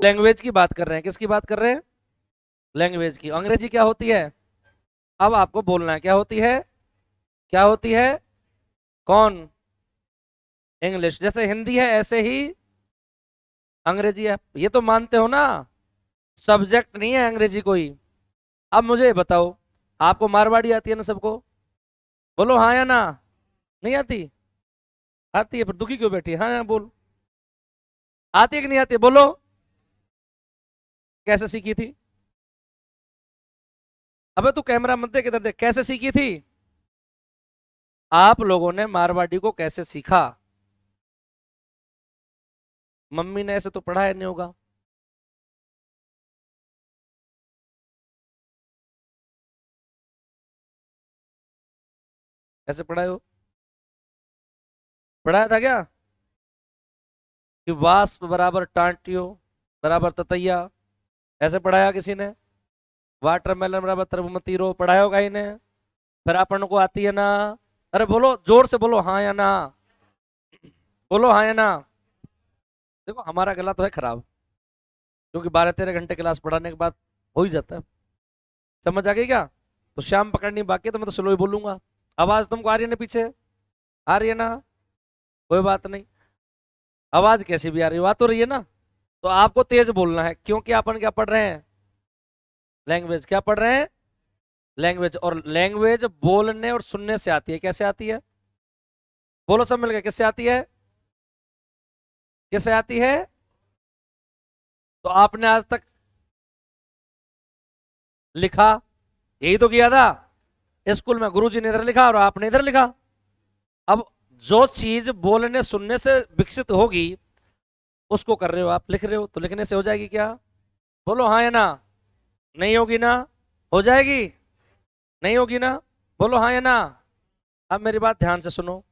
Language की बात कर रहे हैं, किसकी बात कर रहे हैं? लैंग्वेज की। अंग्रेजी क्या होती है? अब आपको बोलना है क्या होती है, क्या होती है? कौन? इंग्लिश। जैसे हिंदी है ऐसे ही अंग्रेजी है, ये तो मानते हो ना? सब्जेक्ट नहीं है अंग्रेजी कोई। अब मुझे ये बताओ, आपको मारवाड़ी आती है ना सबको? बोलो हाँ या ना। नहीं आती? आती है, पर दुखी क्यों बैठी है? हाँ या बोल। आती है कि नहीं आती है? बोलो। कैसे सीखी थी? अबे तू कैमरा मत देख, इधर देख। कैसे सीखी थी? आप लोगों ने मारवाड़ी को कैसे सीखा? मम्मी ने ऐसे तो पढ़ाया नहीं होगा। कैसे पढ़ाए हो? पढ़ाया था क्या कि वास्प बराबर टांटियो बराबर ततैया? ऐसे पढ़ाया किसी ने? वाटरमेलन बराबर तरबूमती रो पढ़ाया होगा ही ने? फिर अपन को आती है ना? अरे बोलो, जोर से बोलो हाँ या ना। बोलो हाँ या ना। देखो हमारा गला तो है खराब, क्योंकि 12-13 घंटे क्लास पढ़ाने के बाद हो ही जाता है। समझ आ गई क्या? तो शाम पकड़नी बाकी है, तो मैं तो स्लो ही बोलूंगा। आवाज तुमको आ रही है ना पीछे? आ रही है ना? कोई बात नहीं। आवाज कैसी भी आ रही है, बात तो रही है ना? तो आपको तेज बोलना है, क्योंकि अपन क्या पढ़ रहे हैं? लैंग्वेज। क्या पढ़ रहे हैं? लैंग्वेज। और लैंग्वेज बोलने और सुनने से आती है। कैसे आती है? बोलो सब मिलकर, किससे आती है? किससे आती है? तो आपने आज तक लिखा यही तो किया था। स्कूल में गुरुजी ने इधर लिखा और आपने इधर लिखा। अब जो चीज बोलने सुनने से विकसित होगी, उसको कर रहे हो आप, लिख रहे हो, तो लिखने से हो जाएगी क्या? बोलो हाँ या ना। नहीं होगी ना? हो जाएगी? नहीं होगी ना? बोलो हाँ या ना। अब मेरी बात ध्यान से सुनो।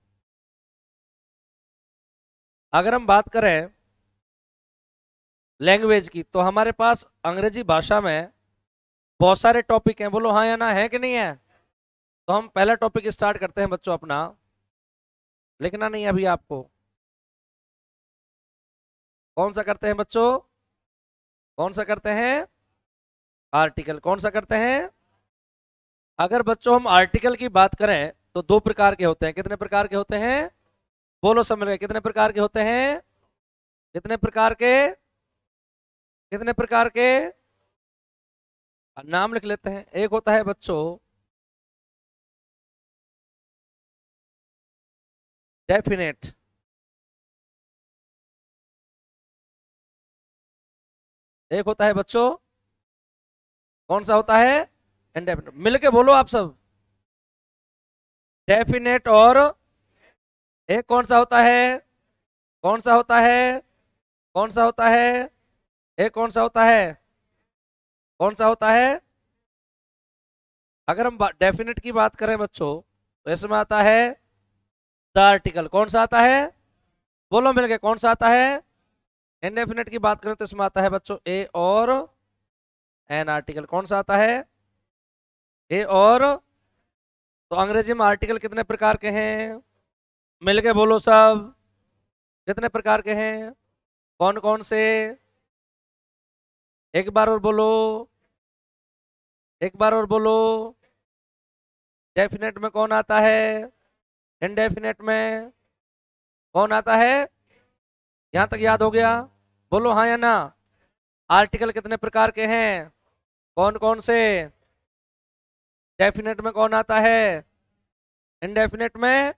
अगर हम बात करें लैंग्वेज की, तो हमारे पास अंग्रेजी भाषा में बहुत सारे टॉपिक हैं। बोलो हाँ या ना, है कि नहीं है? तो हम पहला टॉपिक स्टार्ट करते हैं बच्चों अपना। लिखना नहीं है अभी आपको। कौन सा करते हैं बच्चों? कौन सा करते हैं? आर्टिकल। कौन सा करते हैं? अगर बच्चों हम आर्टिकल की बात करें तो दो प्रकार के होते हैं। कितने प्रकार के होते हैं? बोलो समझ गए, कितने प्रकार के होते हैं? कितने प्रकार के? कितने प्रकार के? नाम लिख लेते हैं। एक होता है बच्चों डेफिनेट। एक होता है बच्चों, कौन सा होता है? इनडेफिनेट। मिलके बोलो आप सब। डेफिनेट और एक कौन सा होता है? कौन सा होता है? कौन सा होता है? एक कौन सा होता है? कौन सा होता है? अगर हम डेफिनेट की बात करें बच्चों, तो इसमें आता है द आर्टिकल। कौन सा आता है? बोलो मिलके, कौन सा आता है? इनडेफिनेट की बात करें तो इसमें आता है बच्चों ए और एन आर्टिकल। कौन सा आता है? ए और। तो अंग्रेजी में आर्टिकल कितने प्रकार के हैं? मिलके बोलो सब। कितने प्रकार के हैं? कौन कौन से? एक बार और बोलो। एक बार और बोलो। डेफिनेट में कौन आता है? इनडेफिनेट में कौन आता है? यहां तक याद हो गया? बोलो हाँ या ना। आर्टिकल कितने प्रकार के हैं? कौन कौन से? डेफिनेट में कौन आता है? इनडेफिनेट में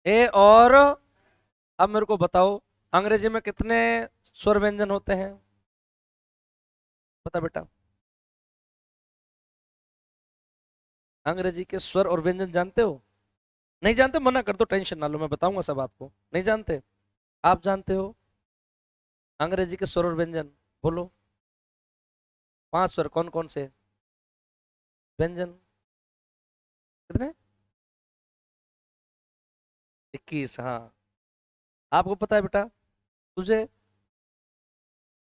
ए और। अब मेरे को बताओ, अंग्रेजी में कितने स्वर व्यंजन होते हैं? बता बेटा। अंग्रेजी के स्वर और व्यंजन जानते हो? नहीं जानते मना कर दो, टेंशन ना लो, मैं बताऊंगा सब आपको। नहीं जानते? आप जानते हो अंग्रेजी के स्वर और व्यंजन? बोलो। 5 स्वर कौन कौन से? व्यंजन कितने? 21। हाँ, आपको पता है बेटा? तुझे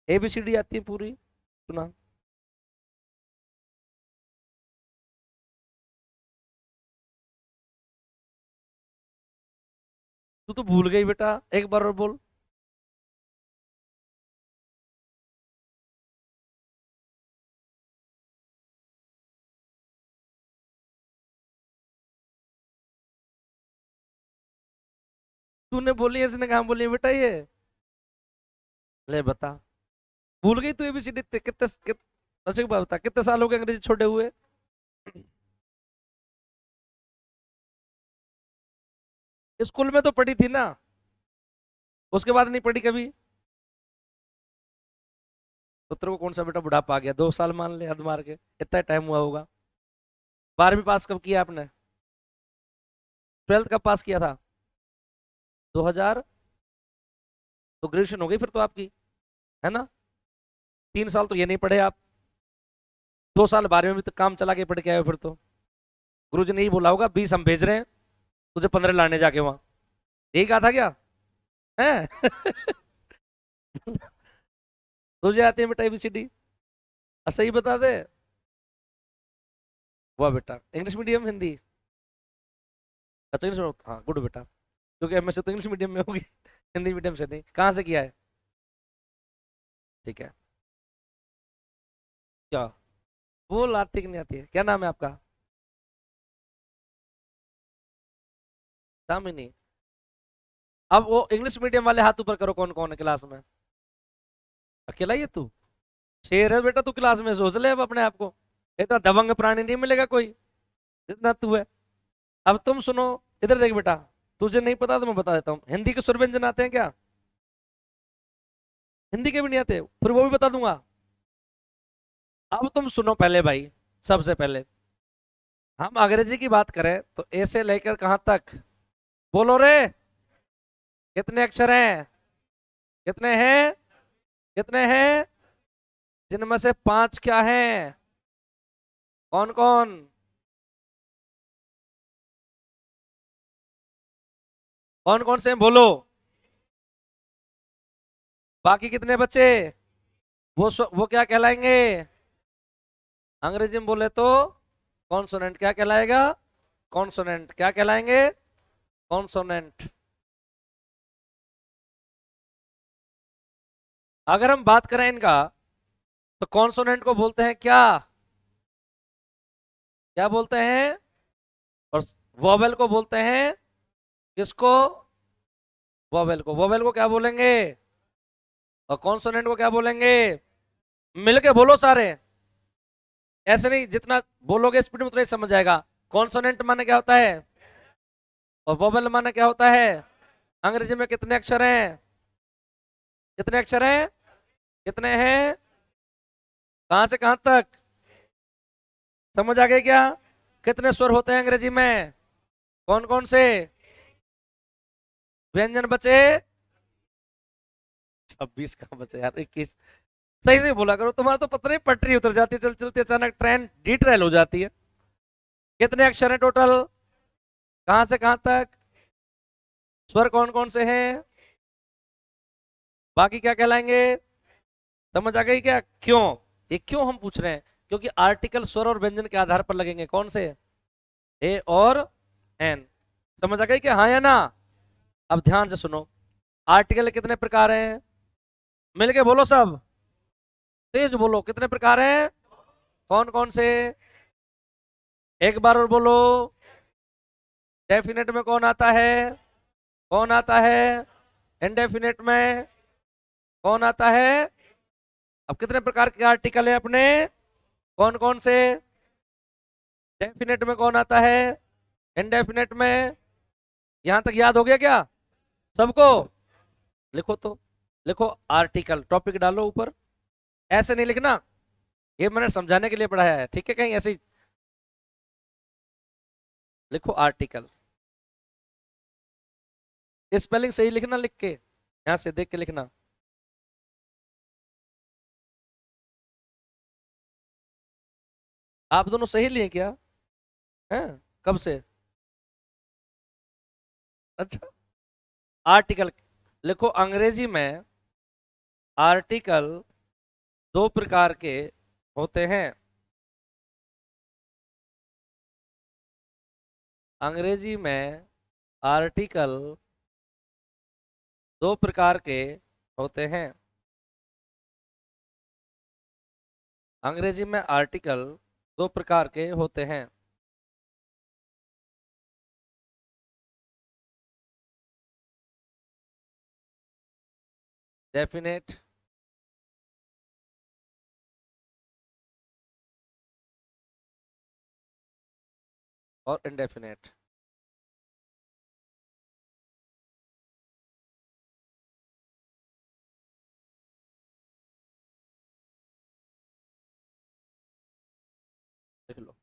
ABCD आती है पूरी? सुना? तू तो भूल गई बेटा, एक बार और बोल। तूने बोली है, इसने कहाँ बोली है बेटा ये? ले बता, भूल गई तू एबीसीडी अच्छा एक बात बता, कितने साल हो गए अंग्रेजी छोड़े हुए? स्कूल में तो पढ़ी थी ना, उसके बाद नहीं पढ़ी कभी? तो तेरे को कौन सा बेटा बुढ़ापा आ गया, 2 साल मान ले हद मार के, इतना टाइम हुआ होगा। 12वीं पास कब किया आपने? 12th कब पास किया था? 2000? तो ग्रेजुएशन हो गई फिर तो आपकी, है ना? 3 साल तो ये नहीं पढ़े आप, 2 साल 12वीं में भी तो काम चला के पढ़ के आए हो फिर तो। गुरुजी ने यही बोला होगा 20 हम भेज रहे हैं, तुझे 15 लाने जाके वहां, यही कहा था क्या है? तुझे आती है बेटा एबीसीडी? सही बता दे। वाह बेटा, इंग्लिश मीडियम हिंदी? अच्छा इंग्लिश, हाँ गुड बेटा, क्योंकि एमएससी तो इंग्लिश मीडियम में होगी, हिंदी मीडियम से नहीं। कहाँ से किया है? ठीक है। क्या बोल, आती कि नहीं आती है? क्या नाम है आपका? दामिनी। अब वो इंग्लिश मीडियम वाले हाथ ऊपर करो, कौन कौन है क्लास में? अकेला ही है तू? शेर है बेटा तू, क्लास में सोच ले अब अपने आप को, इतना दबंग प्राणी नहीं मिलेगा कोई जितना तू है। अब तुम सुनो, इधर देख बेटा, तुझे नहीं पता तो मैं बता देता हूँ, हिंदी के स्वर व्यंजन आते हैं क्या? हिंदी के भी नहीं आते, फिर वो भी बता दूंगा। अब तुम सुनो पहले भाई, सबसे पहले हम अंग्रेजी की बात करें तो ए से लेकर कहां तक? बोलो रे, कितने अक्षर हैं? कितने हैं? कितने हैं? जिनमें से 5 क्या हैं? कौन कौन? कौन कौन से हैं बोलो? बाकी कितने बचे? वो क्या कहलाएंगे? अंग्रेजी में बोले तो कॉन्सोनेंट। क्या कहलाएगा? कॉन्सोनेंट। क्या कहलाएंगे? कॉन्सोनेंट। अगर हम बात करें इनका, तो कॉन्सोनेंट को बोलते हैं क्या? क्या बोलते हैं? और वोवेल को बोलते हैं किसको? वोवेल को क्या बोलेंगे? और कॉन्सोनेंट को क्या बोलेंगे? मिलके बोलो सारे, ऐसे नहीं, जितना बोलोगे स्पीड में उतना ही समझ आएगा। कॉन्सोनेंट माने क्या होता है, और वोवेल माने क्या होता है? अंग्रेजी में कितने अक्षर हैं? कितने अक्षर हैं? कितने हैं? कहां से कहां तक? समझ आ गए क्या? कितने स्वर होते हैं अंग्रेजी में? कौन कौन से? व्यंजन बचे? 26 कहाँ बचे यार, 21। सही से बोला करो, तुम्हारा तो पता नहीं पटरी उतर जाती है, चल चलते अचानक ट्रेन डिट्रेल हो जाती है। कितने अक्षर हैं टोटल? कहां से कहां तक? स्वर कौन कौन से हैं? बाकी क्या कहलाएंगे? समझ आ गई क्या? क्यों? ये क्यों हम पूछ रहे हैं? क्योंकि आर्टिकल स्वर और व्यंजन के आधार पर लगेंगे, कौन से? ए और एन। समझ आ गई क्या, हाँ या ना? अब ध्यान से सुनो, आर्टिकल कितने प्रकार हैं? मिलके बोलो सब, तेज बोलो, कितने प्रकार हैं? कौन कौन से? एक बार और बोलो। डेफिनेट में कौन आता है? कौन आता है? इनडेफिनेट में कौन आता है? अब कितने प्रकार के आर्टिकल है अपने? कौन कौन से? डेफिनेट में कौन आता है? इनडेफिनेट में? यहां तक याद हो गया क्या सबको? लिखो तो, लिखो आर्टिकल, टॉपिक डालो ऊपर। ऐसे नहीं लिखना, ये मैंने समझाने के लिए पढ़ाया है, ठीक है? कहीं ऐसे ही लिखो आर्टिकल, स्पेलिंग सही लिखना, लिख के यहां से देख के लिखना। आप दोनों सही लिए क्या? हैं? कब से? अच्छा, आर्टिकल लिखो। अंग्रेजी में आर्टिकल 2 प्रकार के होते हैं। अंग्रेजी में आर्टिकल दो प्रकार के होते हैं। अंग्रेजी में आर्टिकल दो प्रकार के होते हैं। डेफिनेट और इंडेफिनेट। देख लो।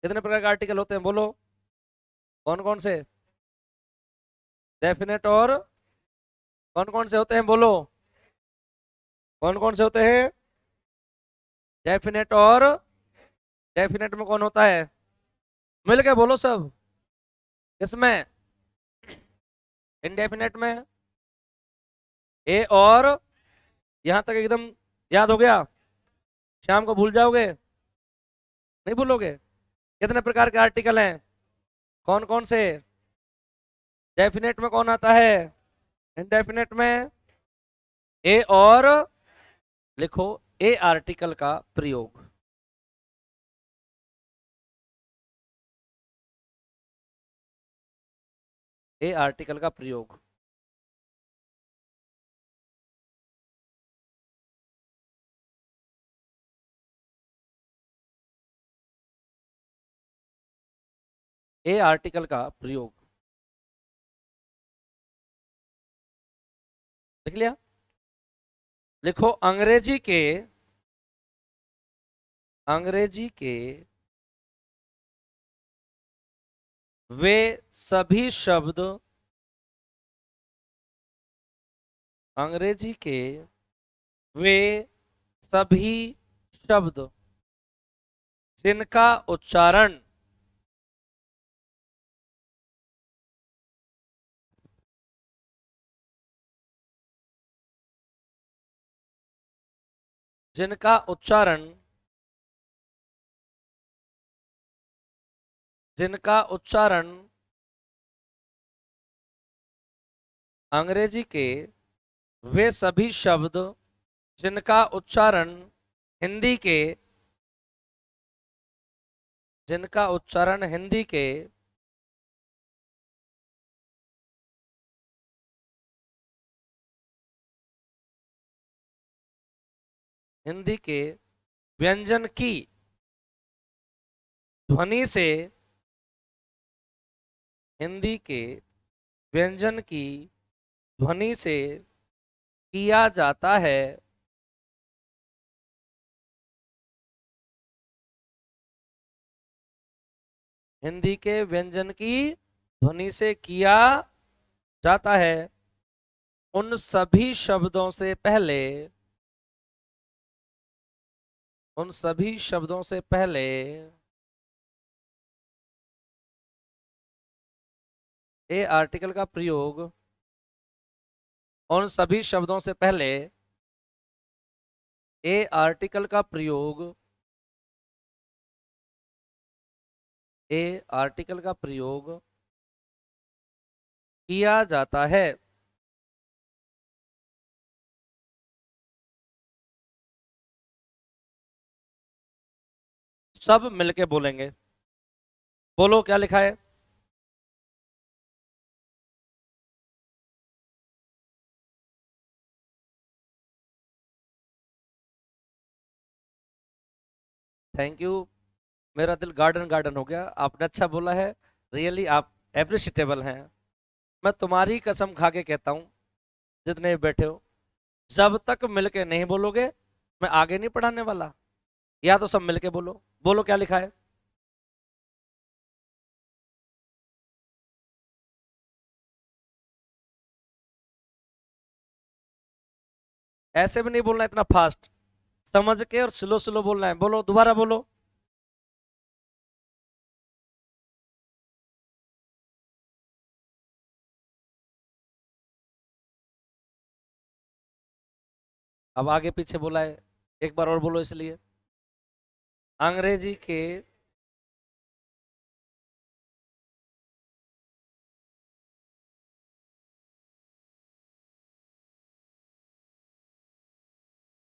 कितने प्रकार के आर्टिकल होते हैं बोलो? कौन कौन से? डेफिनेट और कौन कौन से होते हैं बोलो? कौन कौन से होते हैं? डेफिनेट और डेफिनेट में कौन होता है? मिल के बोलो सब। किसमें? इंडेफिनेट में ए और, यहां तक एकदम याद हो गया? शाम को भूल जाओगे? नहीं भूलोगे? कितने प्रकार के आर्टिकल हैं? कौन कौन से? डेफिनेट में कौन आता है? इंडेफिनेट में ए और, लिखो ए आर्टिकल का प्रयोग। ए आर्टिकल का प्रयोग। ए आर्टिकल का प्रयोग। लिख लिया? लिखो अंग्रेजी के वे सभी शब्द, अंग्रेजी के वे सभी शब्द जिनका उच्चारण जिनका उच्चारण जिनका उच्चारण अंग्रेजी के वे सभी शब्द जिनका उच्चारण हिंदी के जिनका उच्चारण हिंदी के व्यंजन की ध्वनि से, हिंदी के व्यंजन की ध्वनि से किया जाता है, हिंदी के व्यंजन की ध्वनि से किया जाता है, उन सभी शब्दों से पहले, उन सभी शब्दों से पहले ए आर्टिकल का प्रयोग, उन सभी शब्दों से पहले ए आर्टिकल का प्रयोग, ए आर्टिकल का प्रयोग किया जाता है। सब मिलके बोलेंगे। बोलो क्या लिखा है? Thank you. मेरा दिल गार्डन गार्डन हो गया, आपने अच्छा बोला है। रियली आप एप्रिशिएटेबल हैं। मैं तुम्हारी कसम खा के कहता हूँ, जितने भी बैठे हो, जब तक मिलके नहीं बोलोगे मैं आगे नहीं पढ़ाने वाला। या तो सब मिलके बोलो। बोलो क्या लिखा है? ऐसे भी नहीं बोलना इतना फास्ट, समझ के और स्लो स्लो बोलना है। बोलो, दोबारा बोलो। अब आगे पीछे बोला है, एक बार और बोलो इसलिए। अंग्रेजी के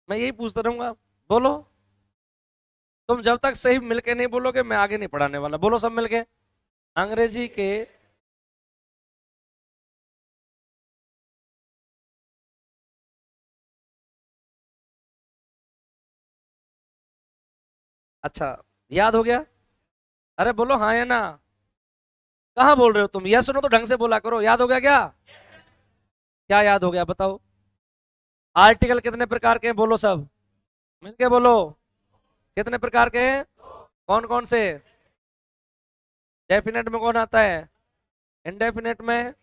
मैं यही पूछता रहूंगा, बोलो। तुम जब तक सही मिलके नहीं बोलोगे मैं आगे नहीं पढ़ाने वाला। बोलो सब मिलके, अंग्रेजी के। अच्छा, याद हो गया? अरे बोलो हाँ या ना। कहाँ बोल रहे हो तुम? यस सुनो तो ढंग से बोला करो। याद हो गया क्या? क्या याद हो गया बताओ? आर्टिकल कितने प्रकार के हैं? बोलो सब मिलके बोलो। कितने प्रकार के हैं? कौन कौन से? डेफिनेट में कौन आता है? इनडेफिनेट में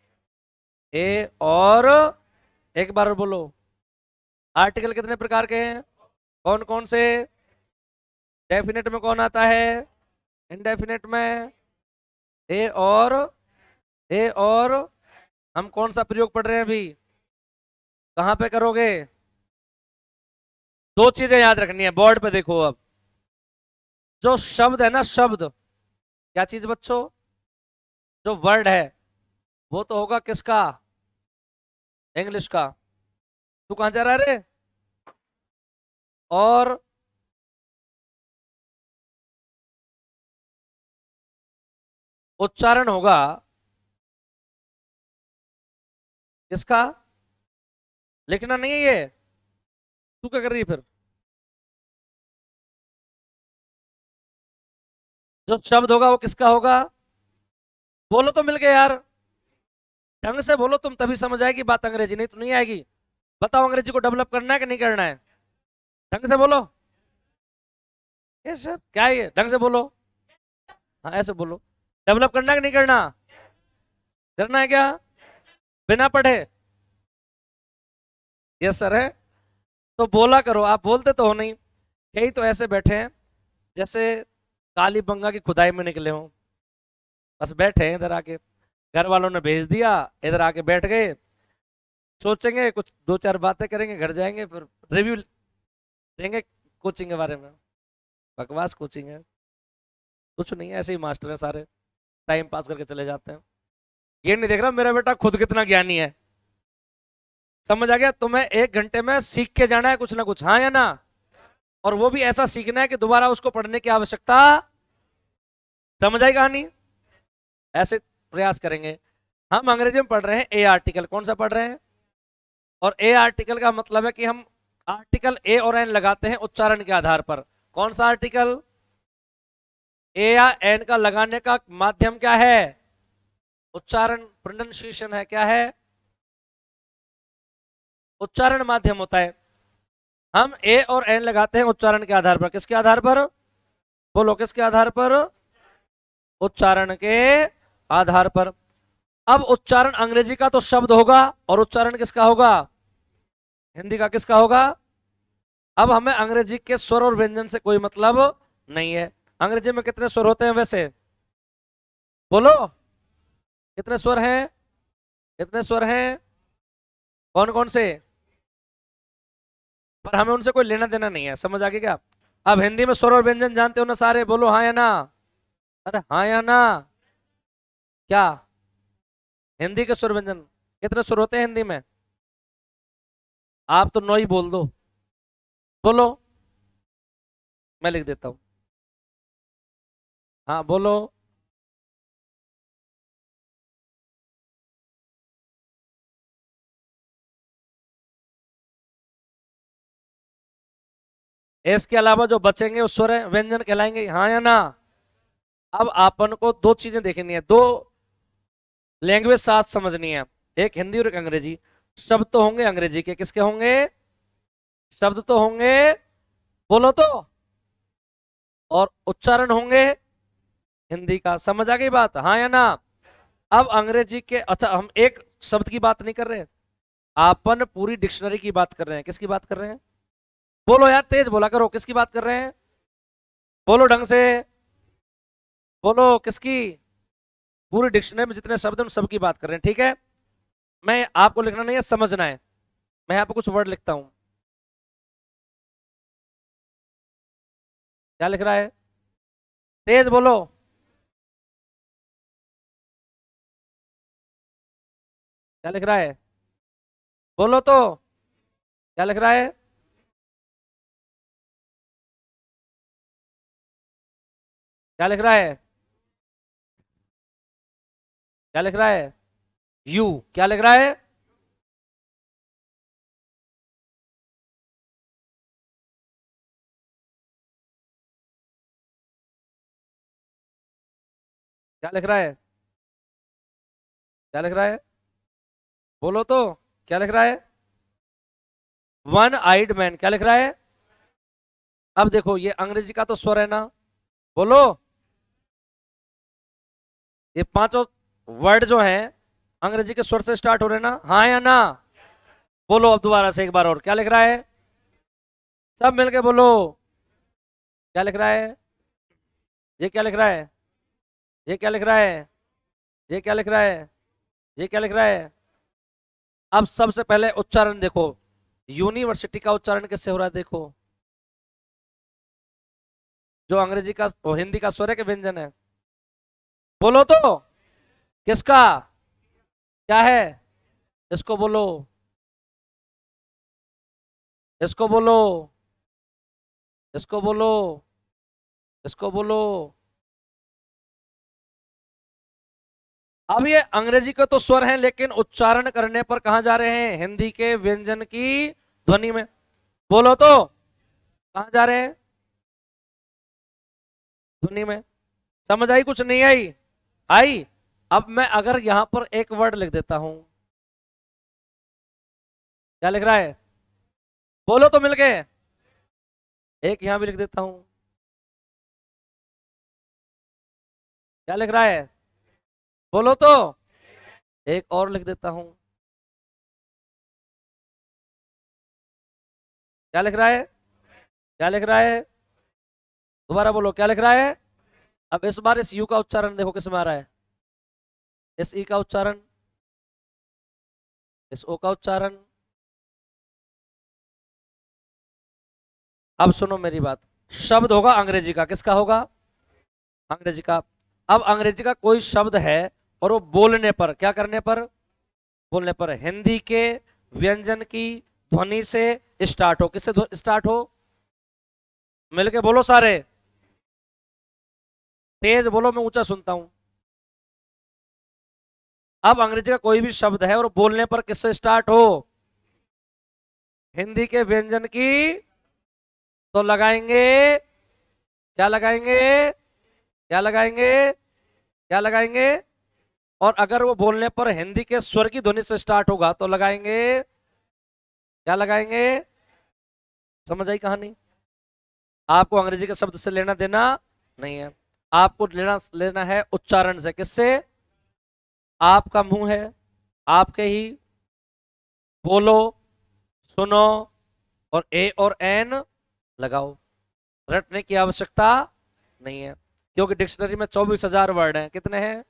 ए और, एक बार और बोलो। आर्टिकल कितने प्रकार के हैं? कौन कौन से? डेफिनेट में कौन आता है? इनडेफिनेट में ए और, ए और। हम कौन सा प्रयोग पढ़ रहे हैं अभी? कहाँ पे करोगे? दो चीजें याद रखनी है, बोर्ड पे देखो अब। जो शब्द है ना, शब्द, क्या चीज बच्चों? जो वर्ड है वो तो होगा किसका? इंग्लिश का। तू कहां जा रहा है रे? और उच्चारण होगा किसका? लिखना नहीं है ये। तू क्या कर रही है फिर? जो शब्द होगा वो किसका होगा? बोलो तो मिल गए यार। ढंग से बोलो तुम, तभी समझ आएगी बात, अंग्रेजी नहीं तो नहीं आएगी। बताओ, अंग्रेजी को डेवलप करना है कि नहीं करना है? ढंग से बोलो। ये सर क्या है ये? ढंग से बोलो। हाँ ऐसे बोलो। डेवलप करना है कि नहीं करना? करना है क्या? बिना पढ़े? यस सर है। तो बोला करो, आप बोलते तो हो नहीं। कई तो ऐसे बैठे हैं जैसे काली बंगा की खुदाई में निकले हों। बस बैठे हैं इधर आके, घर वालों ने भेज दिया, इधर आके बैठ गए। सोचेंगे कुछ, दो चार बातें करेंगे, घर जाएंगे, फिर रिव्यू देंगे कोचिंग के बारे में। बकवास कोचिंग है, कुछ नहीं है, ऐसे ही मास्टर है सारे, टाइम पास करके चले जाते हैं। ये नहीं देख रहा मेरा बेटा खुद कितना ज्ञानी है। समझ आ गया? तुम्हें एक घंटे में सीख के जाना है कुछ ना कुछ, हाँ या ना? और वो भी ऐसा सीखना है कि दोबारा उसको पढ़ने की आवश्यकता। समझ आई कहानी? ऐसे प्रयास करेंगे। हम अंग्रेजी में पढ़ रहे हैं ए आर्टिकल। कौन सा पढ़ रहे हैं? और ए आर्टिकल का मतलब है कि हम आर्टिकल ए और एन लगाते हैं उच्चारण के आधार पर। कौन सा आर्टिकल? ए या एन का लगाने का माध्यम क्या है? उच्चारण, प्रोनाउंसिएशन है। क्या है? उच्चारण माध्यम होता है। हम ए और एन लगाते हैं उच्चारण के आधार पर। किसके आधार पर? बोलो किसके आधार पर? उच्चारण के आधार पर। अब उच्चारण अंग्रेजी का तो शब्द होगा, और उच्चारण किसका होगा? हिंदी का किसका होगा? अब हमें अंग्रेजी के स्वर और व्यंजन से कोई मतलब नहीं है। अंग्रेजी में कितने स्वर होते हैं वैसे? बोलो, कितने स्वर हैं? कितने स्वर हैं? कौन कौन से? पर हमें उनसे कोई लेना देना नहीं है। समझ आ गई क्या? अब हिंदी में स्वर और व्यंजन जानते हो ना सारे? बोलो हाँ या ना। अरे हाँ या ना। क्या? हिंदी के स्वर व्यंजन कितने स्वर होते हैं हिंदी में? आप तो नौ ही बोल दो। बोलो, मैं लिख देता हूं। हाँ बोलो। इसके अलावा जो बचेंगे वो स्वर व्यंजन कहलाएंगे, हाँ या ना? अब आपन को दो चीजें देखनी है, दो लैंग्वेज साथ समझनी है, एक हिंदी और एक अंग्रेजी। शब्द तो होंगे अंग्रेजी के, किसके होंगे? शब्द तो होंगे, बोलो तो। और उच्चारण होंगे हिंदी का। समझ आ गई बात, हाँ या ना? अब अंग्रेजी के, अच्छा हम एक शब्द की बात नहीं कर रहे, अपन पूरी डिक्शनरी की बात कर रहे हैं। किसकी बात कर रहे हैं? बोलो यार, तेज बोला करो, किसकी बात कर रहे हैं? बोलो ढंग से, बोलो किसकी? पूरी डिक्शनरी में जितने शब्द हैं उन सबकी बात कर रहे हैं, ठीक है? मैं आपको लिखना नहीं है, समझना है। मैं यहाँ पे कुछ वर्ड लिखता हूं। क्या लिख रहा है? तेज बोलो। क्या लिख रहा है? बोलो तो, क्या लिख रहा है? क्या लिख रहा है? क्या लिख रहा है? यू। क्या लिख रहा है? क्या लिख रहा है? क्या लिख रहा है? बोलो तो, क्या लिख रहा है? One eyed man. क्या लिख रहा है? अब देखो, ये अंग्रेजी का तो स्वर है ना? बोलो। ये पांचों वर्ड जो हैं अंग्रेजी के स्वर से स्टार्ट हो रहे हैं ना? हाँ या ना? बोलो अब दोबारा से एक बार और, क्या लिख रहा है? सब मिलके बोलो। क्या लिख रहा है? ये क्या लिख रहा है? ये क्या लिख रहा है? ये क्या लिख रहा है? ये क्या लिख रहा है? अब सबसे पहले उच्चारण देखो। यूनिवर्सिटी का उच्चारण किससे हो रहा है? देखो, जो अंग्रेजी का हिंदी का स्वर है कि व्यंजन है? बोलो तो, किसका? क्या है? इसको बोलो, इसको बोलो, इसको बोलो, इसको बोलो। अब ये अंग्रेजी के तो स्वर हैं, लेकिन उच्चारण करने पर कहां जा रहे हैं? हिंदी के व्यंजन की ध्वनि में। बोलो तो, कहां जा रहे हैं? ध्वनि में। समझ आई? कुछ नहीं आई? आई? अब मैं अगर यहां पर एक वर्ड लिख देता हूं, क्या लिख रहा है? बोलो तो मिलके। एक यहां भी लिख देता हूं, क्या लिख रहा है? बोलो तो, एक और लिख देता हूं, क्या लिख रहा है? क्या लिख रहा है? दोबारा बोलो, क्या लिख रहा है? अब इस बार इस यू का उच्चारण देखो किस में आ रहा है। इस ई का उच्चारण, इस ओ का उच्चारण। अब सुनो मेरी बात। शब्द होगा अंग्रेजी का, किसका होगा? अंग्रेजी का। अब अंग्रेजी का कोई शब्द है और वो बोलने पर, क्या करने पर? बोलने पर हिंदी के व्यंजन की ध्वनि से स्टार्ट हो। किससे स्टार्ट हो? मिलके बोलो सारे, तेज बोलो, मैं ऊंचा सुनता हूं। अब अंग्रेजी का कोई भी शब्द है और बोलने पर किससे स्टार्ट हो? हिंदी के व्यंजन की, तो लगाएंगे, क्या लगाएंगे? क्या लगाएंगे? क्या लगाएंगे? और अगर वो बोलने पर हिंदी के स्वर की ध्वनि से स्टार्ट होगा तो लगाएंगे, क्या लगाएंगे? समझ आई कहानी? आपको अंग्रेजी के शब्द से लेना देना नहीं है। आपको लेना लेना है उच्चारण से। किससे? आपका मुंह है, आपके ही। बोलो, सुनो, और ए और एन लगाओ। रटने की आवश्यकता नहीं है, क्योंकि डिक्शनरी में 24,000 वर्ड हैं। कितने हैं?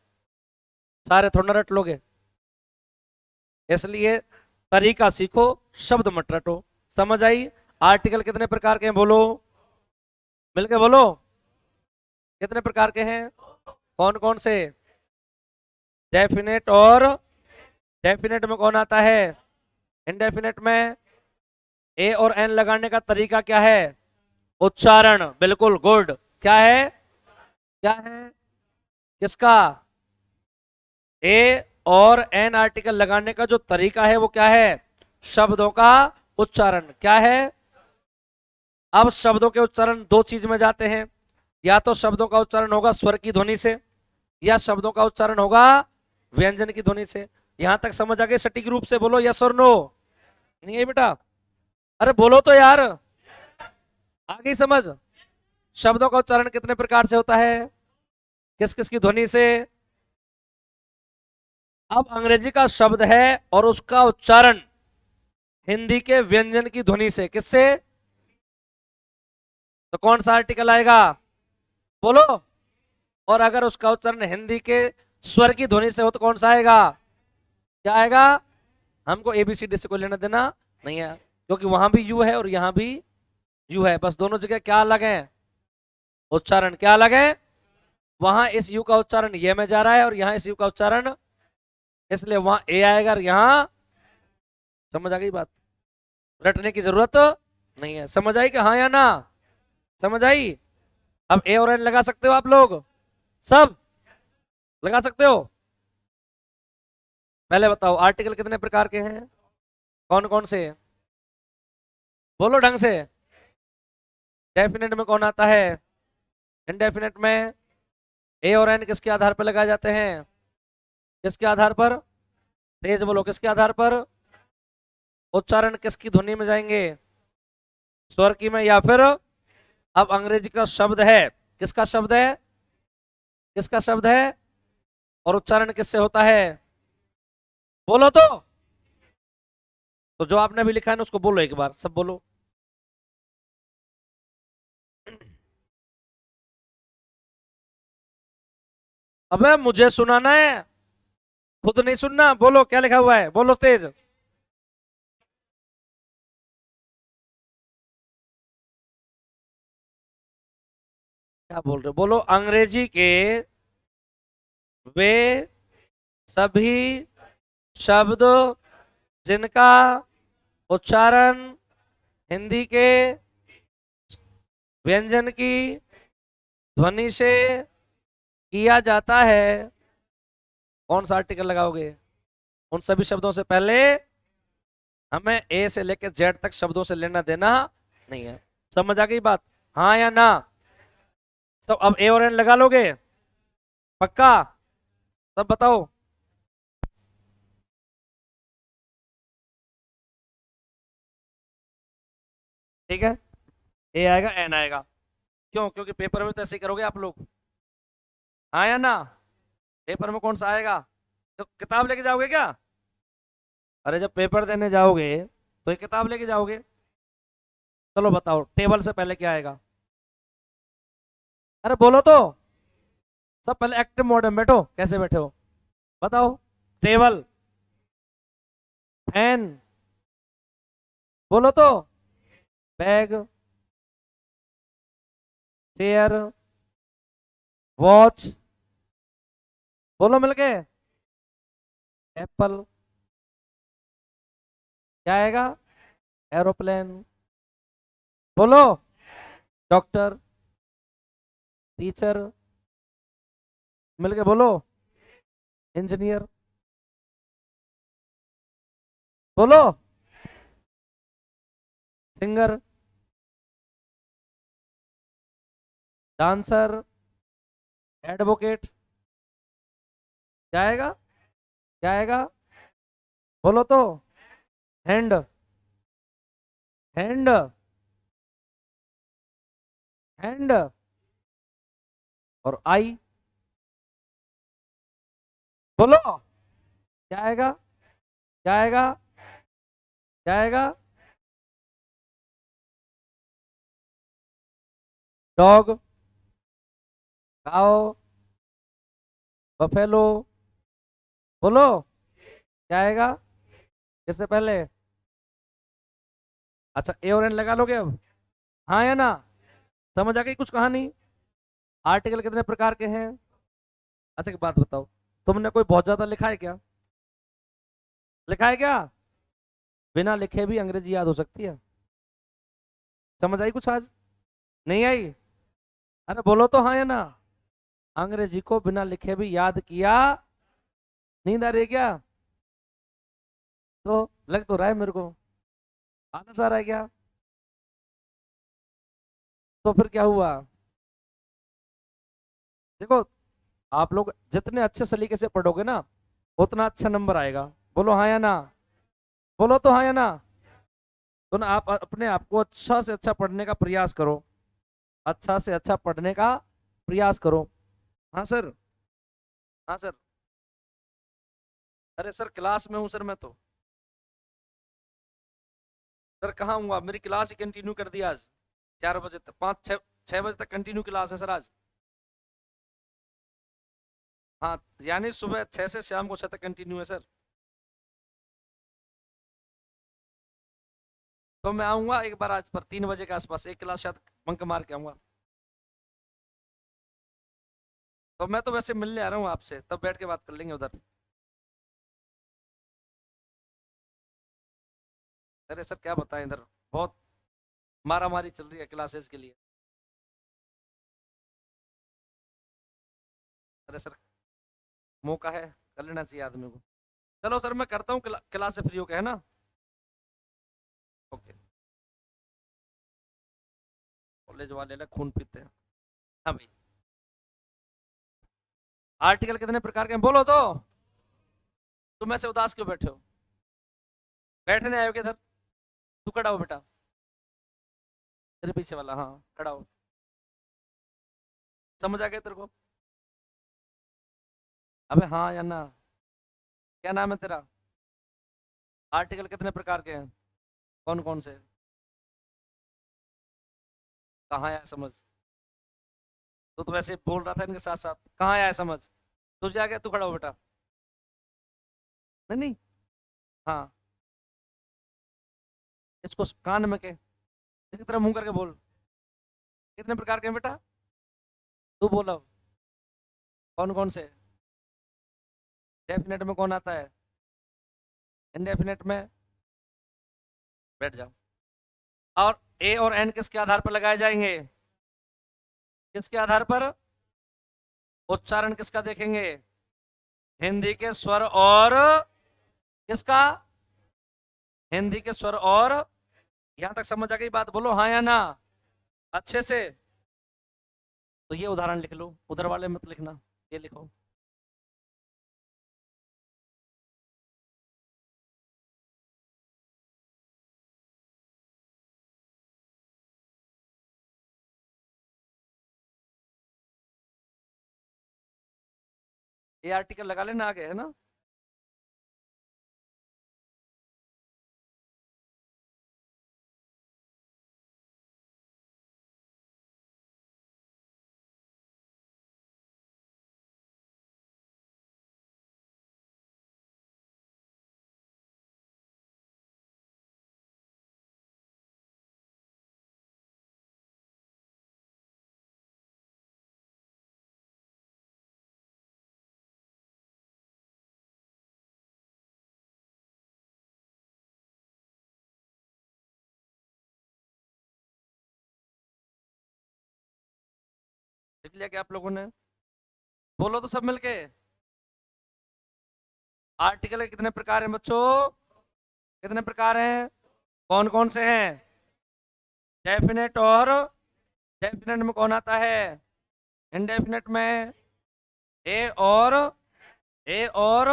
सारे थोड़ा रट लोगे, इसलिए तरीका सीखो, शब्द मत रटो। समझ आई? आर्टिकल कितने प्रकार के हैं? बोलो, मिलके बोलो, कितने प्रकार के हैं? कौन कौन से? डेफिनेट और, डेफिनेट में कौन आता है? इनडेफिनेट में। ए और एन लगाने का तरीका क्या है? उच्चारण। बिल्कुल गुड। क्या है? क्या है? किसका? ए और एन आर्टिकल लगाने का जो तरीका है वो क्या है? शब्दों का उच्चारण। क्या है? अब शब्दों के उच्चारण दो चीज में जाते हैं, या तो शब्दों का उच्चारण होगा स्वर की ध्वनि से, या शब्दों का उच्चारण होगा व्यंजन की ध्वनि से। यहां तक समझ आ गए? सटीक रूप से बोलो यस और नो। नहीं है बेटा? अरे बोलो तो यार, आ गई समझ? शब्दों का उच्चारण कितने प्रकार से होता है? किस किस की ध्वनि से? अब अंग्रेजी का शब्द है और उसका उच्चारण हिंदी के व्यंजन की ध्वनि से। किससे? तो कौन सा आर्टिकल आएगा? बोलो। और अगर उसका उच्चारण हिंदी के स्वर की ध्वनि से हो तो कौन सा आएगा? क्या आएगा? हमको एबीसीडी से कोई लेना देना नहीं है, क्योंकि वहां भी यू है और यहां भी यू है, बस दोनों जगह क्या अलग है? उच्चारण क्या अलग है? वहां इस यू का उच्चारण ये में जा रहा है और यहां इस यू का उच्चारण, इसलिए वहां ए आएगा और यहां। समझ आ गई बात? रटने की जरूरत नहीं है। समझ आई कि हाँ या ना? समझ आई? अब ए और एन लगा सकते हो आप लोग? सब लगा सकते हो? पहले बताओ आर्टिकल कितने प्रकार के हैं? कौन कौन से? बोलो ढंग से। डेफिनेट में कौन आता है? इनडेफिनेट में ए और एन किसके आधार पर लगाए जाते हैं? किसके आधार पर? तेज बोलो, किसके आधार पर? उच्चारण किसकी ध्वनि में जाएंगे? स्वर की में या फिर? अब अंग्रेजी का शब्द है, किसका शब्द है? किसका शब्द है? और उच्चारण किससे होता है? बोलो तो जो आपने भी लिखा है ना उसको बोलो एक बार, सब बोलो। अबे मुझे सुनाना है, खुद नहीं सुनना। बोलो क्या लिखा हुआ है, बोलो तेज। क्या बोल रहे हो? बोलो। अंग्रेजी के वे सभी शब्द जिनका उच्चारण हिंदी के व्यंजन की ध्वनि से किया जाता है। कौन सा आर्टिकल लगाओगे? उन सभी शब्दों से पहले हमें ए से लेकर जेड तक शब्दों से लेना देना नहीं है। समझ आ गई बात? हाँ या ना? सब अब ए और एन लगा लोगे? पक्का? सब बताओ। ठीक है, ए आएगा एन आएगा। क्यों? क्योंकि पेपर में तो ऐसे ही करोगे आप लोग। हाँ या ना? पेपर में कौन सा आएगा? तो किताब लेके जाओगे क्या? अरे जब पेपर देने जाओगे तो एक किताब लेके जाओगे। चलो बताओ, टेबल से पहले क्या आएगा? अरे बोलो तो। सब पहले एक्टिव मोड में बैठो, कैसे बैठे हो बताओ। टेबल, फैन, बोलो तो। बैग, चेयर, वॉच, बोलो मिलके। एप्पल, क्या आएगा? एरोप्लेन, बोलो। डॉक्टर, टीचर, मिलके बोलो। इंजीनियर, बोलो। सिंगर, डांसर, एडवोकेट, क्या आएगा? क्या आएगा? बोलो तो। हैंड, हैंड, हैंड, और आई, बोलो। क्या आएगा? क्या आएगा? क्या आएगा? डॉग, काओ, बफेलो, बोलो। क्या आएगा? किससे पहले? अच्छा ए और एन लगा लोगे अब? हाँ या ना? समझ आ गई कुछ कहानी? आर्टिकल कितने प्रकार के हैं? अच्छा एक बात बताओ, तुमने कोई बहुत ज्यादा लिखा है क्या? लिखा है क्या? बिना लिखे भी अंग्रेजी याद हो सकती है। समझ आई कुछ आज? नहीं आई? अरे बोलो तो हाँ या ना? अंग्रेजी को बिना लिखे भी याद किया। नींद आ रही है क्या? तो लग तो रहा है मेरे को, आलस आ रहा है क्या? तो फिर क्या हुआ? देखो, आप लोग जितने अच्छे सलीके से पढ़ोगे ना उतना अच्छा नंबर आएगा। बोलो हाँ या ना? बोलो तो हाँ या ना? तो ना आप अपने आप को अच्छा से अच्छा पढ़ने का प्रयास करो। अच्छा से अच्छा पढ़ने का प्रयास करो। हाँ सर। हाँ सर। अरे सर क्लास में हूँ सर मैं तो। सर कहाँ हुआ, मेरी क्लास ही कंटिन्यू कर दी आज 4 बजे तक, 5 6 6 बजे तक कंटिन्यू क्लास है सर आज। हाँ यानी सुबह 6 से शाम को 6 तक कंटिन्यू है सर। तो मैं आऊंगा एक बार आज पर 3 बजे के आसपास, एक क्लास शायद बंक मार के आऊंगा। तो मैं तो वैसे मिलने आ रहा हूँ आपसे, तब बैठ के बात कर लेंगे उधर। अरे सर क्या बताएं, इधर बहुत मारा मारी चल रही है क्लासेस के लिए। अरे सर मौका है, कर लेना चाहिए आदमी को। चलो सर मैं करता हूँ क्लास से फ्री होके, है ना। ओके। कॉलेज वाले ना खून पीते हैं। हाँ भाई, आर्टिकल कितने प्रकार के हैं बोलो तो। तुम ऐसे उदास क्यों बैठे हो, बैठने आए हो किधर। तू खड़ा हो बेटा, तेरे पीछे वाला, हाँ खड़ा हो। समझ आ गया तेरे को। अबे हाँ या ना, क्या नाम है तेरा। आर्टिकल कितने प्रकार के हैं, कौन कौन से। कहाँ आया समझ। तो वैसे बोल रहा था इनके साथ साथ, कहाँ आया समझ। तुझे आ गया, तू खड़ा हो बेटा। नहीं नहीं। हाँ, इसको कान में के, इसकी तरह मुंह करके बोल। कितने प्रकार के हैं बेटा, तू बोलो। कौन कौन से। डेफिनेट में कौन आता है, इनडेफिनेट में। बैठ जाओ। और ए और एन किसके आधार पर लगाए जाएंगे, किसके आधार पर। उच्चारण किसका देखेंगे, हिंदी के स्वर और किसका, हिंदी के स्वर और। यहां तक समझ आ गई बात, बोलो हाँ या ना अच्छे से। तो ये उदाहरण लिख लो, उधर वाले मत लिखना, ये लिखो। ये आर्टिकल लगा लेना आगे, है ना। लिख लिया क्या आप लोगों ने, बोलो तो सब मिलके। आर्टिकल के कितने प्रकार हैं बच्चों, कितने प्रकार हैं, कौन कौन से हैं। डेफिनेट और, डेफिनेट में कौन आता है, इनडेफिनेट में ए और, ए और।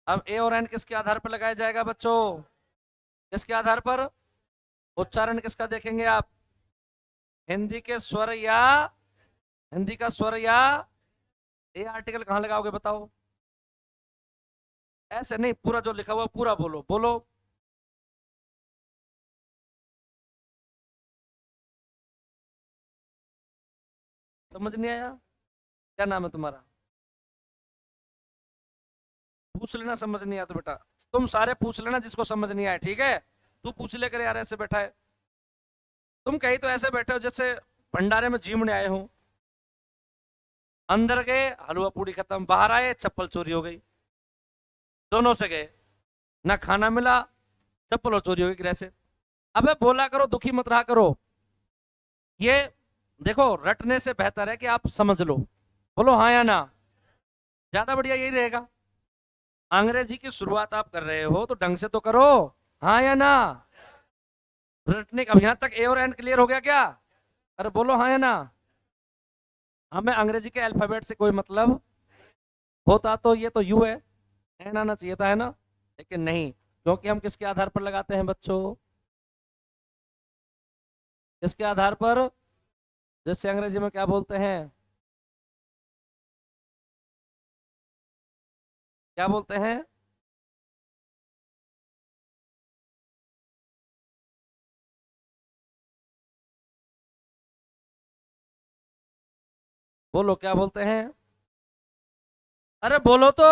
अब ए और एन किसके आधार पर लगाया जाएगा बच्चों, किसके आधार पर। उच्चारण किसका देखेंगे आप, हिंदी के स्वर या, हिंदी का स्वर या। ये आर्टिकल कहाँ लगाओगे बताओ, ऐसे नहीं, पूरा जो लिखा हुआ पूरा बोलो, बोलो। समझ नहीं आया, क्या नाम है तुम्हारा। पूछ लेना, समझ नहीं आया तो बेटा तुम सारे पूछ लेना जिसको समझ नहीं आया, ठीक है। तू पूछ लेकर यार, ऐसे बैठा है। तुम कहीं तो ऐसे बैठे हो जैसे भंडारे में जीवने आए हो। अंदर गए हलवा पूड़ी खत्म, बाहर आए चप्पल चोरी हो गई, दोनों से गए, ना खाना मिला, चप्पल और चोरी हो गई गृह से। अबे बोला करो, दुखी मत रहा करो। ये देखो, रटने से बेहतर है कि आप समझ लो, बोलो हाँ या ना, ज्यादा बढ़िया यही रहेगा। अंग्रेजी की शुरुआत आप कर रहे हो तो ढंग से तो करो, हाँ या ना। रटने अब यहां तक ए और एन क्लियर हो गया क्या, अरे बोलो हाँ या ना। हमें अंग्रेजी के अल्फाबेट से कोई मतलब होता तो ये तो यू है, एन आना चाहिए था, है ना। लेकिन नहीं, क्योंकि हम किसके आधार पर लगाते हैं बच्चों, किसके आधार पर, जैसे अंग्रेजी में क्या बोलते हैं, क्या बोलते हैं। बोलो क्या बोलते हैं? अरे बोलो तो।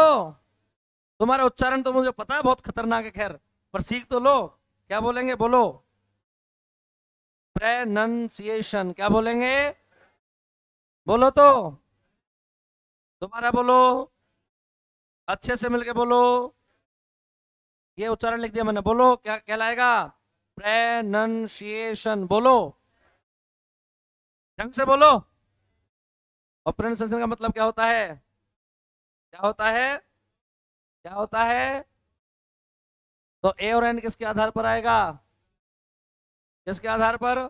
तुम्हारा उच्चारण तो मुझे पता है बहुत खतरनाक है, खैर पर सीख तो लो। क्या बोलेंगे बोलो? प्रेनंसिएशन क्या बोलेंगे? बोलो तो। दोबारा बोलो। अच्छे से मिलके बोलो। ये उच्चारण लिख दिया मैंने, बोलो क्या कहलाएगा? प्रेनंसिएशन बोलो। ढंग से बोलो। और प्रोनाउंसिएशन का मतलब क्या होता है? क्या होता है? क्या होता है? तो ए और एन किसके आधार पर आएगा? किसके आधार पर?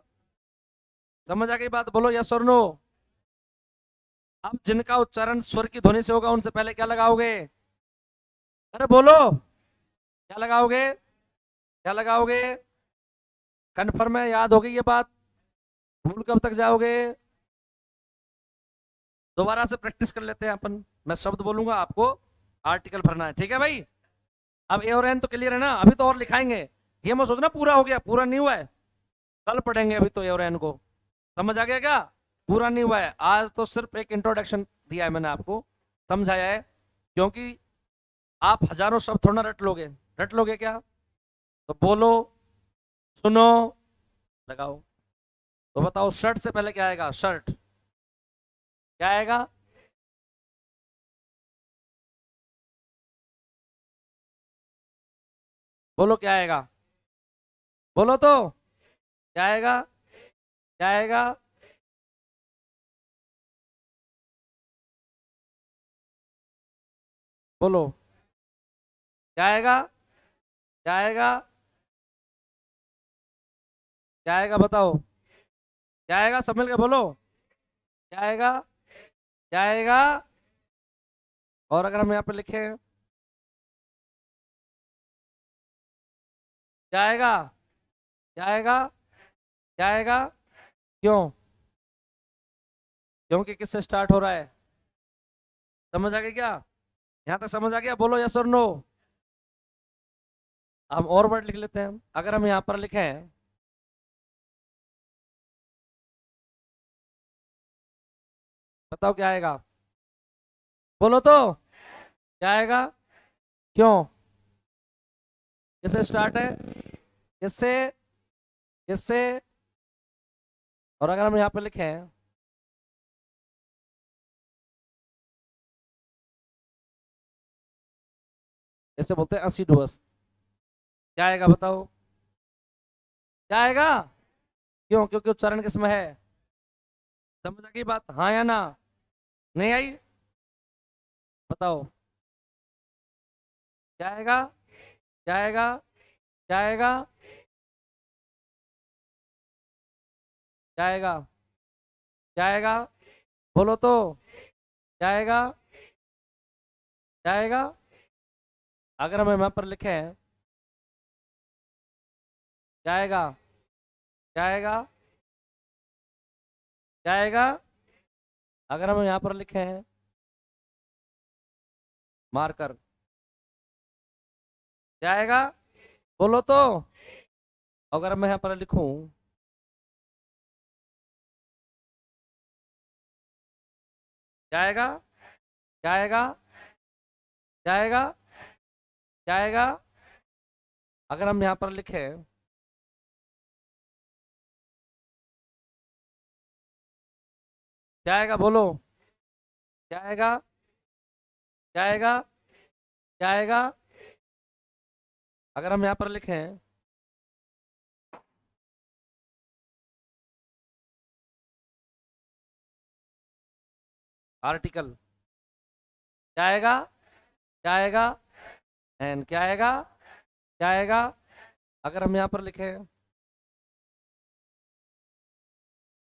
समझ आ गई बात? बोलो यस और नो। अब जिनका उच्चारण स्वर की ध्वनि से होगा उनसे पहले क्या लगाओगे? अरे बोलो। क्या लगाओगे? क्या लगाओगे? कन्फर्म है? याद होगी ये बात? भूल कब तक जाओगे? दोबारा से प्रैक्टिस कर लेते हैं अपन। मैं शब्द बोलूंगा, आपको आर्टिकल भरना है, ठीक है भाई? अब ए और एन तो क्लियर है ना? अभी तो और लिखाएंगे। ये मत सोचना पूरा हो गया, पूरा नहीं हुआ है। कल पढ़ेंगे अभी तो ए और एन को। समझ आ गया क्या? पूरा नहीं हुआ है, आज तो सिर्फ एक इंट्रोडक्शन दिया है मैंने आपको, समझाया है। क्योंकि आप हजारों शब्द थोड़ा रट लोगे। रट लोगे क्या? तो बोलो, सुनो, लगाओ। तो बताओ शर्ट से पहले क्या आएगा? शर्ट क्या आएगा? बोलो क्या आएगा? बोलो तो। क्या आएगा? क्या आएगा? बोलो क्या आएगा? क्या आएगा? क्या आएगा बताओ? क्या आएगा? सब मिल के बोलो। क्या आएगा? क्या आएगा? और अगर हम यहाँ पे लिखें, क्या आएगा? क्या आएगा? क्या आएगा? क्यों? क्योंकि किससे स्टार्ट हो रहा है? समझ आ गया क्या? यहाँ तक समझ आ गया? बोलो यस और नो। हम और वर्ड लिख लेते हैं। अगर हम यहाँ पर लिखें, बताओ क्या आएगा? बोलो तो। क्या आएगा? क्यों? किससे स्टार्ट है? किससे? किससे? और अगर हम यहाँ पे लिखें, जैसे बोलते हैं असिडुअस, क्या आएगा बताओ? क्या आएगा? क्यों? क्योंकि उच्चारण किसमें है? समझ आ गई बात? हाँ या ना? नहीं आई? बताओ क्या आएगा? क्या आएगा? क्या आएगा? क्या आएगा? क्या आएगा? बोलो तो। क्या आएगा? क्या आएगा? अगर हम यहाँ पर लिखें, क्या आएगा? क्या आएगा? क्या आएगा? अगर हम यहाँ पर लिखें मार्कर, क्या आएगा? बोलो तो। अगर मैं यहाँ पर लिखूं, क्या आएगा? क्या आएगा? क्या आएगा? क्या आएगा? अगर हम यहाँ पर लिखें, क्या आएगा? बोलो क्या आएगा? क्या आएगा? क्या आएगा? अगर हम यहाँ पर लिखें, आर्टिकल, क्या आएगा? क्या आएगा? एन क्या आएगा? क्या आएगा? अगर हम यहाँ पर लिखें,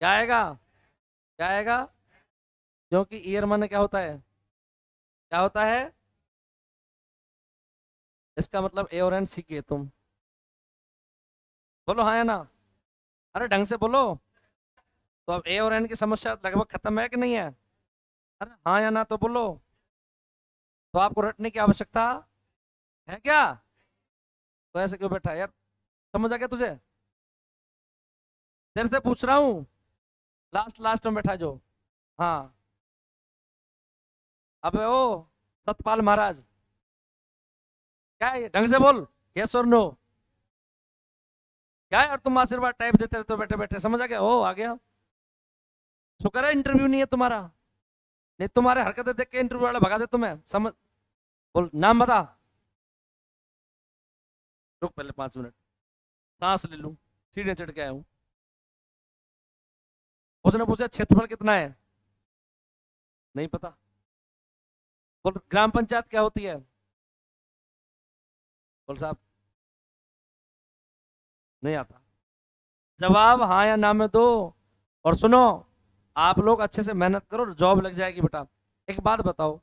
क्या आएगा? क्या आएगा? क्योंकि ईयर माने क्या होता है? क्या होता है? इसका मतलब ए और एन सीखे तुम। बोलो हाँ या ना? अरे ढंग से बोलो। तो अब ए और एन की समस्या लगभग खत्म है कि नहीं है? अरे हाँ या ना तो बोलो। तो आपको रटने की आवश्यकता है क्या? तो ऐसे क्यों बैठा है यार? समझ आ गया तुझे? तेरे से पूछ रहा हूँ। लास्ट लास्ट में बैठा जो। हाँ। अबे ओ सतपाल महाराज, क्या है ये? ढंग से बोल, यस और नो। क्या है? और तुम आशीर्वाद टाइप देते रहते हो बैठे बैठे, समझ आ गया? ओ आ गया, शुक्र है इंटरव्यू नहीं है तुम्हारा, नहीं तुम्हारे हरकतें देख के इंटरव्यू वाला भगा दे तुम्हें। समझ, बोल नाम बता। रुक पहले 5 मिनट, सांस ले लूं, सीढ़ियां चढ़ के आया हूं। उसने पूछा क्षेत्रफल कितना है, नहीं पता। बोल ग्राम पंचायत क्या होती है, बोल साहब नहीं आता। जवाब हाँ या ना में दो। और सुनो, आप लोग अच्छे से मेहनत करो, जॉब लग जाएगी बेटा। एक बात बताओ,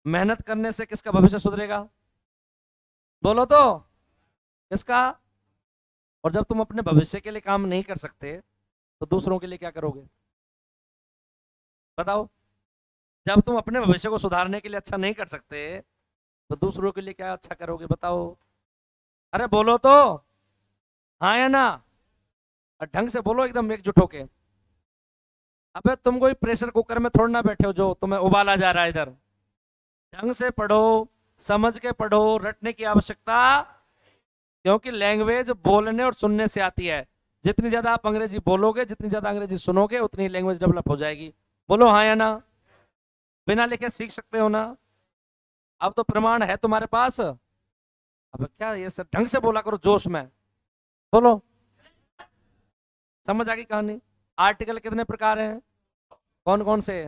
मेहनत करने से किसका भविष्य सुधरेगा? बोलो तो, किसका? और जब तुम अपने भविष्य के लिए काम नहीं कर सकते तो दूसरों के लिए क्या करोगे, बताओ? जब तुम अपने भविष्य को सुधारने के लिए अच्छा नहीं कर सकते तो दूसरों के लिए क्या अच्छा करोगे, बताओ? अरे बोलो तो, हाँ या ना? और ढंग से बोलो, एकदम एकजुट होके। अबे तुम कोई प्रेशर कुकर में थोड़ा ना बैठे हो जो तुम्हें उबाला जा रहा है इधर। ढंग से पढ़ो, समझ के पढ़ो, रटने की आवश्यकता, क्योंकि लैंग्वेज बोलने और सुनने से आती है। जितनी ज्यादा आप अंग्रेजी बोलोगे, जितनी ज्यादा अंग्रेजी सुनोगे, उतनी लैंग्वेज डेवलप हो जाएगी। बोलो हाँ या ना? बिना लिखे सीख सकते हो ना? अब तो प्रमाण है तुम्हारे पास। अब क्या ये सब ढंग से बोला करो, जोश में बोलो। समझ आ गई कहानी? आर्टिकल कितने प्रकार हैं, कौन कौन से?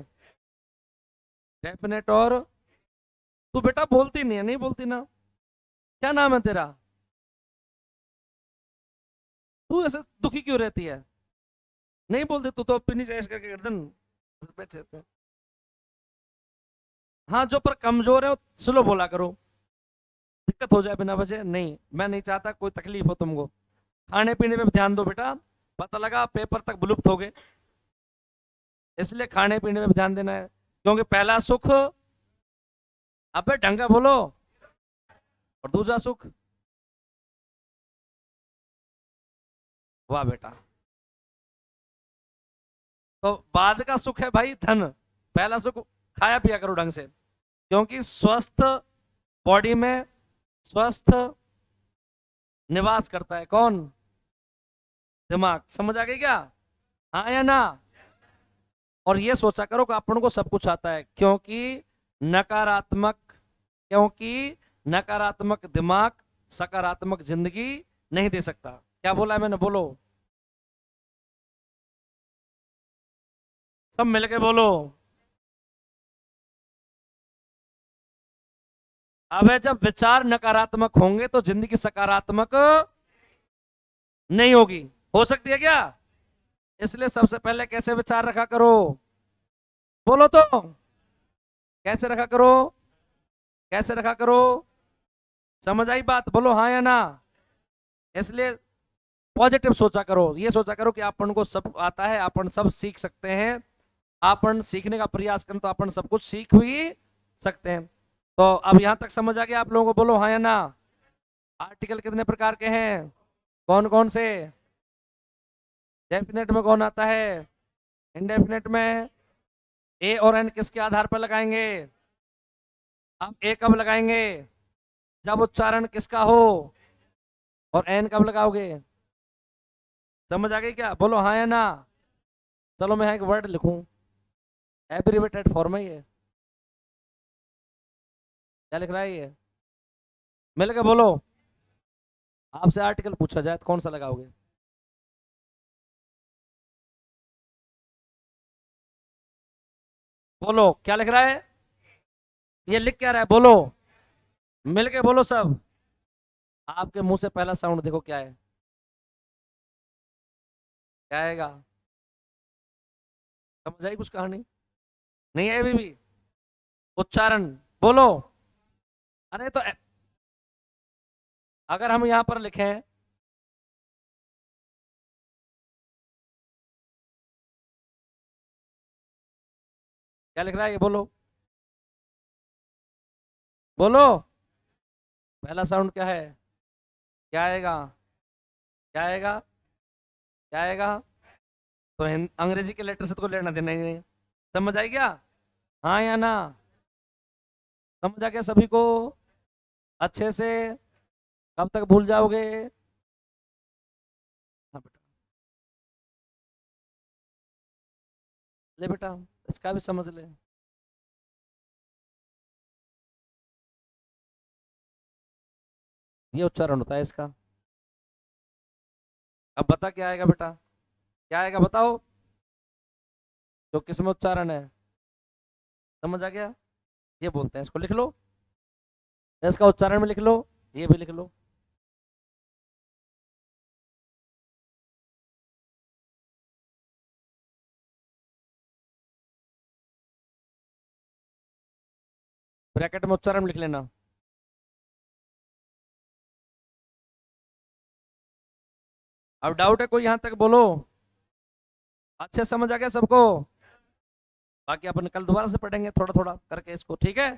डेफिनेट और, तू बेटा बोलती नहीं है, नहीं बोलती ना? क्या नाम है तेरा? तू ऐसे दुखी क्यों रहती है, नहीं बोलती? तू तो अपनी ऐश करके गर्दन बैठे रहते हैं। हाँ, जो पर कमजोर है वो स्लो बोला करो, दिक्कत हो जाए बिना वजह नहीं। मैं नहीं चाहता कोई तकलीफ हो तुमको। खाने पीने पे भी ध्यान दो बेटा, पता लगा पेपर तक विलुप्त हो गए, इसलिए खाने पीने पे भी ध्यान देना है, क्योंकि पहला सुख, अबे ढंगा बोलो, और दूसरा सुख। वाह बेटा, तो बाद का सुख है भाई धन, पहला सुख खाया पिया करो ढंग से, क्योंकि स्वस्थ बॉडी में स्वस्थ निवास करता है कौन? दिमाग। समझ आ गई क्या? हाँ या ना? और ये सोचा करो कि अपन को सब कुछ आता है, नकारात्मक क्योंकि नकारात्मक दिमाग सकारात्मक जिंदगी नहीं दे सकता। क्या बोला है मैंने, बोलो, सब मिलके बोलो। अबे जब विचार नकारात्मक होंगे तो जिंदगी सकारात्मक नहीं होगी, हो सकती है क्या? इसलिए सबसे पहले कैसे विचार रखा करो, बोलो तो, कैसे रखा करो, कैसे रखा करो? समझ आई बात? बोलो हाँ या ना? इसलिए पॉजिटिव सोचा करो, ये सोचा करो कि अपन को सब आता है, अपन सब सीख सकते हैं, अपन सीखने का प्रयास करें तो अपन सब कुछ सीख भी सकते हैं। तो अब यहां तक समझ आ गया आप लोगों को? बोलो हाँ या ना? आर्टिकल कितने प्रकार के हैं, कौन कौन से? डेफिनेट में कौन आता है, इनडेफिनेट में? ए और एन किसके आधार पर लगाएंगे? आप ए कब लगाएंगे, जब उच्चारण किसका हो, और एन कब लगाओगे? समझ आ गई क्या? बोलो हाँ या ना? चलो मैं यहाँ एक वर्ड लिखूं, एब्रीवेटेड फॉर्म है ये, क्या लिख रहा है ये? मिल के बोलो, आपसे आर्टिकल पूछा जाए तो कौन सा लगाओगे? बोलो क्या लिख रहा है, ये लिख क्या रहा है, बोलो, मिल के बोलो सब। आपके मुंह से पहला साउंड देखो क्या है, क्या आएगा? समझ आई कुछ कहानी? नहीं है अभी भी? उच्चारण, बोलो। अरे तो अगर हम यहां पर लिखें, क्या लिख रहा है ये, बोलो, बोलो, पहला साउंड क्या है, क्या आएगा, क्या आएगा, क्या आएगा? तो अंग्रेजी के लेटर से तो कोई लेना देना ही नहीं। समझ आई क्या? हाँ या ना? समझ आ गया सभी को अच्छे से? कब तक भूल जाओगे? हाँ बेटा, ले बेटा, इसका भी समझ ले। ये उच्चारण होता है इसका। अब बता क्या आएगा बेटा, क्या आएगा बताओ? जो किस्म उच्चारण है, समझ आ गया? ये बोलते हैं, इसको लिख लो, इसका उच्चारण में लिख लो, ये भी लिख लो। ब्रैकेट में उच्चारण लिख लेना। अब डाउट है कोई यहां तक, बोलो। अच्छे से समझ आ गया सबको? बाकी अपन कल दोबारा से पढ़ेंगे थोड़ा थोड़ा करके इसको, ठीक है?